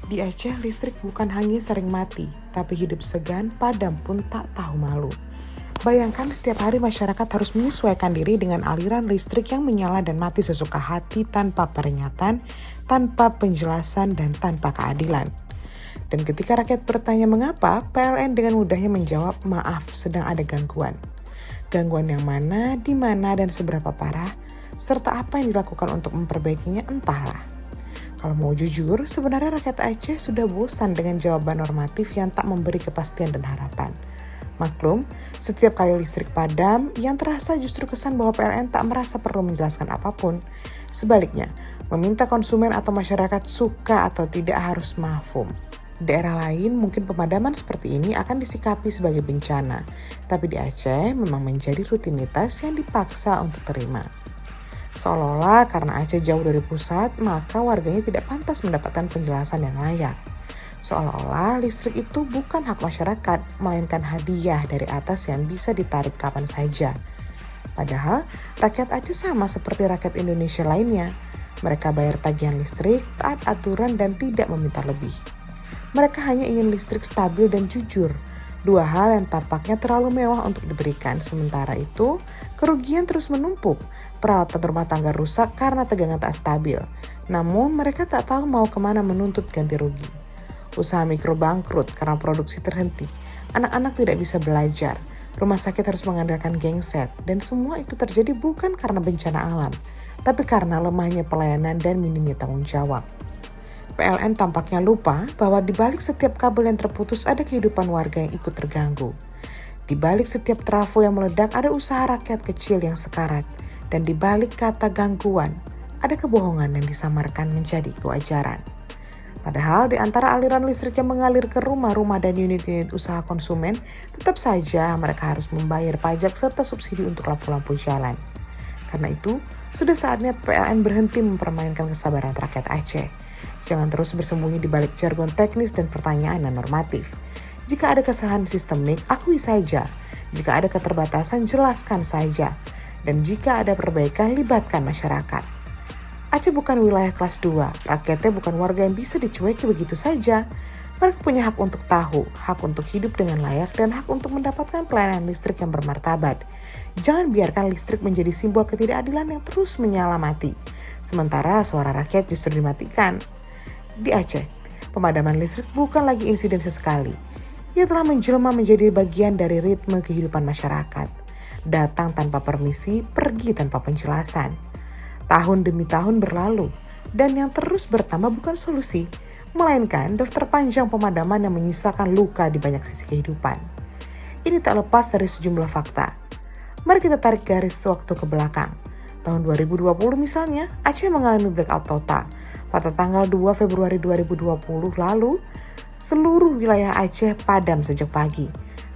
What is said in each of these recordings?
Di Aceh, listrik bukan hanya sering mati, tapi hidup segan, padam pun tak tahu malu. Bayangkan setiap hari masyarakat harus menyesuaikan diri dengan aliran listrik yang menyala dan mati sesuka hati tanpa peringatan, tanpa penjelasan, dan tanpa keadilan. Dan ketika rakyat bertanya mengapa, PLN dengan mudahnya menjawab, maaf, sedang ada gangguan. Gangguan yang mana, di mana, dan seberapa parah, serta apa yang dilakukan untuk memperbaikinya entahlah. Kalau mau jujur, sebenarnya rakyat Aceh sudah bosan dengan jawaban normatif yang tak memberi kepastian dan harapan. Maklum, setiap kali listrik padam, yang terasa justru kesan bahwa PLN tak merasa perlu menjelaskan apapun. Sebaliknya, meminta konsumen atau masyarakat suka atau tidak harus mafhum. Di daerah lain mungkin pemadaman seperti ini akan disikapi sebagai bencana, tapi di Aceh memang menjadi rutinitas yang dipaksa untuk terima. Seolah-olah karena Aceh jauh dari pusat, maka warganya tidak pantas mendapatkan penjelasan yang layak. Seolah-olah listrik itu bukan hak masyarakat, melainkan hadiah dari atas yang bisa ditarik kapan saja. Padahal rakyat Aceh sama seperti rakyat Indonesia lainnya. Mereka bayar tagihan listrik, taat aturan dan tidak meminta lebih. Mereka hanya ingin listrik stabil dan jujur. Dua hal yang tampaknya terlalu mewah untuk diberikan. Sementara itu, kerugian terus menumpuk. Peralatan rumah tangga rusak karena tegangan tak stabil. Namun mereka tak tahu mau kemana menuntut ganti rugi. Usaha mikro bangkrut karena produksi terhenti. Anak-anak tidak bisa belajar. Rumah sakit harus mengandalkan genset. Dan semua itu terjadi bukan karena bencana alam, tapi karena lemahnya pelayanan dan minimnya tanggung jawab. PLN tampaknya lupa bahwa di balik setiap kabel yang terputus ada kehidupan warga yang ikut terganggu. Di balik setiap trafo yang meledak ada usaha rakyat kecil yang sekarat. Dan di balik kata gangguan, ada kebohongan yang disamarkan menjadi kewajaran. Padahal di antara aliran listrik yang mengalir ke rumah-rumah dan unit-unit usaha konsumen, tetap saja mereka harus membayar pajak serta subsidi untuk lampu-lampu jalan. Karena itu, sudah saatnya PLN berhenti mempermainkan kesabaran rakyat Aceh. Jangan terus bersembunyi di balik jargon teknis dan pertanyaan yang normatif. Jika ada kesalahan sistemik, akui saja. Jika ada keterbatasan, jelaskan saja. Dan jika ada perbaikan, libatkan masyarakat. Aceh bukan wilayah kelas 2, rakyatnya bukan warga yang bisa dicueki begitu saja. Mereka punya hak untuk tahu, hak untuk hidup dengan layak, dan hak untuk mendapatkan pelayanan listrik yang bermartabat. Jangan biarkan listrik menjadi simbol ketidakadilan yang terus menyala mati. Sementara suara rakyat justru dimatikan. Di Aceh, pemadaman listrik bukan lagi insiden sesekali. Ia telah menjelma menjadi bagian dari ritme kehidupan masyarakat. Datang tanpa permisi, pergi tanpa penjelasan. Tahun demi tahun berlalu, dan yang terus bertambah bukan solusi, melainkan daftar panjang pemadaman yang menyisakan luka di banyak sisi kehidupan. Ini tak lepas dari sejumlah fakta. Mari kita tarik garis waktu ke belakang. Tahun 2020 misalnya, Aceh mengalami blackout total. Pada tanggal 2 Februari 2020 lalu, seluruh wilayah Aceh padam sejak pagi.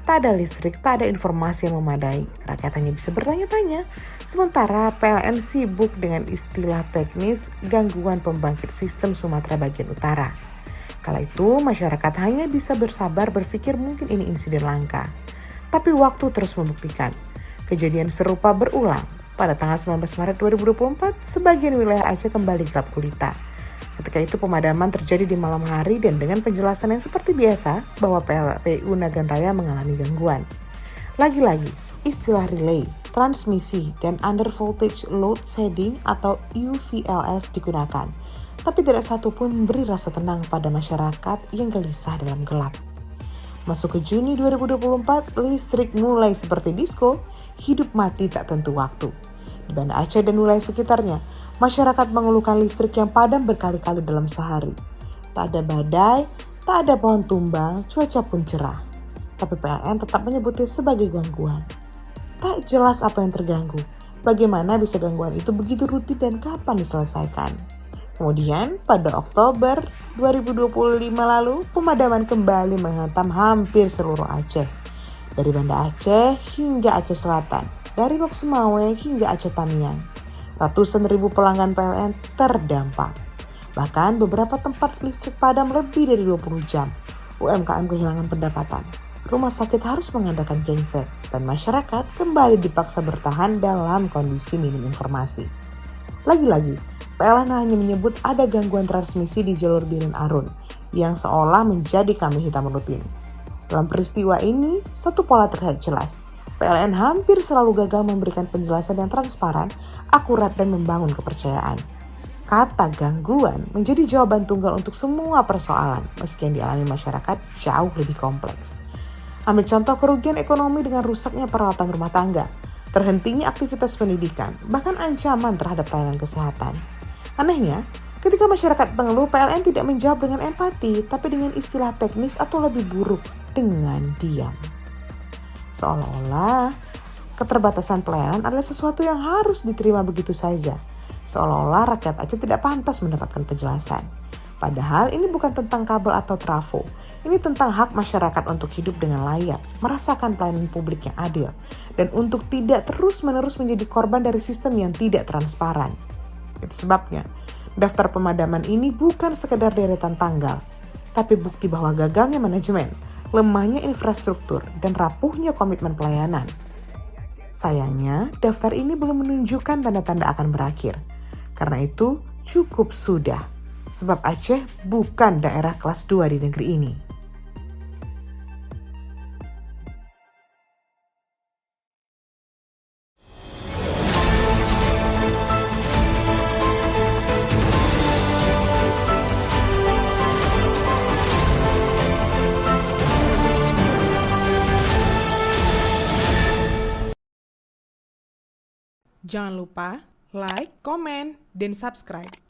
Tak ada listrik, tak ada informasi yang memadai. Rakyat hanya bisa bertanya-tanya. Sementara PLN sibuk dengan istilah teknis gangguan pembangkit sistem Sumatera bagian utara. Kala itu masyarakat hanya bisa bersabar berpikir mungkin ini insiden langka. Tapi waktu terus membuktikan. Kejadian serupa berulang. Pada tanggal 19 Maret 2024, sebagian wilayah Aceh kembali gelap gulita. Ketika itu pemadaman terjadi di malam hari dan dengan penjelasan yang seperti biasa bahwa PLTU Nagan Raya mengalami gangguan. Lagi-lagi, istilah relay, transmisi, dan under voltage load shedding atau UVLS digunakan. Tapi tidak satu pun memberi rasa tenang pada masyarakat yang gelisah dalam gelap. Masuk ke Juni 2024, listrik mulai seperti disco, hidup mati tak tentu waktu. Di Banda Aceh dan wilayah sekitarnya, masyarakat mengeluhkan listrik yang padam berkali-kali dalam sehari. Tak ada badai, tak ada pohon tumbang, cuaca pun cerah. Tapi PLN tetap menyebutnya sebagai gangguan. Tak jelas apa yang terganggu, bagaimana bisa gangguan itu begitu rutin dan kapan diselesaikan. Kemudian pada Oktober 2025 lalu, pemadaman kembali menghantam hampir seluruh Aceh. Dari Banda Aceh hingga Aceh Selatan, dari Lok Sumawe hingga Aceh Tamiang. Ratusan ribu pelanggan PLN terdampak. Bahkan beberapa tempat listrik padam lebih dari 20 jam. UMKM kehilangan pendapatan. Rumah sakit harus mengandalkan genset. Dan masyarakat kembali dipaksa bertahan dalam kondisi minim informasi. Lagi-lagi, PLN hanya menyebut ada gangguan transmisi di jalur Biren Arun. yang seolah menjadi kambing hitam rutin. Dalam peristiwa ini, satu pola terlihat jelas. PLN hampir selalu gagal memberikan penjelasan yang transparan, akurat, dan membangun kepercayaan. Kata gangguan menjadi jawaban tunggal untuk semua persoalan, meski yang dialami masyarakat jauh lebih kompleks. Ambil contoh kerugian ekonomi dengan rusaknya peralatan rumah tangga, terhentinya aktivitas pendidikan, bahkan ancaman terhadap pelayanan kesehatan. Anehnya, ketika masyarakat mengeluh, PLN tidak menjawab dengan empati, tapi dengan istilah teknis atau lebih buruk, dengan diam. Seolah-olah keterbatasan pelayanan adalah sesuatu yang harus diterima begitu saja. Seolah-olah rakyat Aceh tidak pantas mendapatkan penjelasan. Padahal ini bukan tentang kabel atau trafo. Ini tentang hak masyarakat untuk hidup dengan layak, merasakan pelayanan publik yang adil, dan untuk tidak terus-menerus menjadi korban dari sistem yang tidak transparan. Itu sebabnya, daftar pemadaman ini bukan sekedar deretan tanggal, tapi bukti bahwa gagalnya manajemen, lemahnya infrastruktur, dan rapuhnya komitmen pelayanan. Sayangnya, daftar ini belum menunjukkan tanda-tanda akan berakhir. Karena itu, cukup sudah. Sebab Aceh bukan daerah kelas 2 di negeri ini. Jangan lupa like, komen, dan subscribe.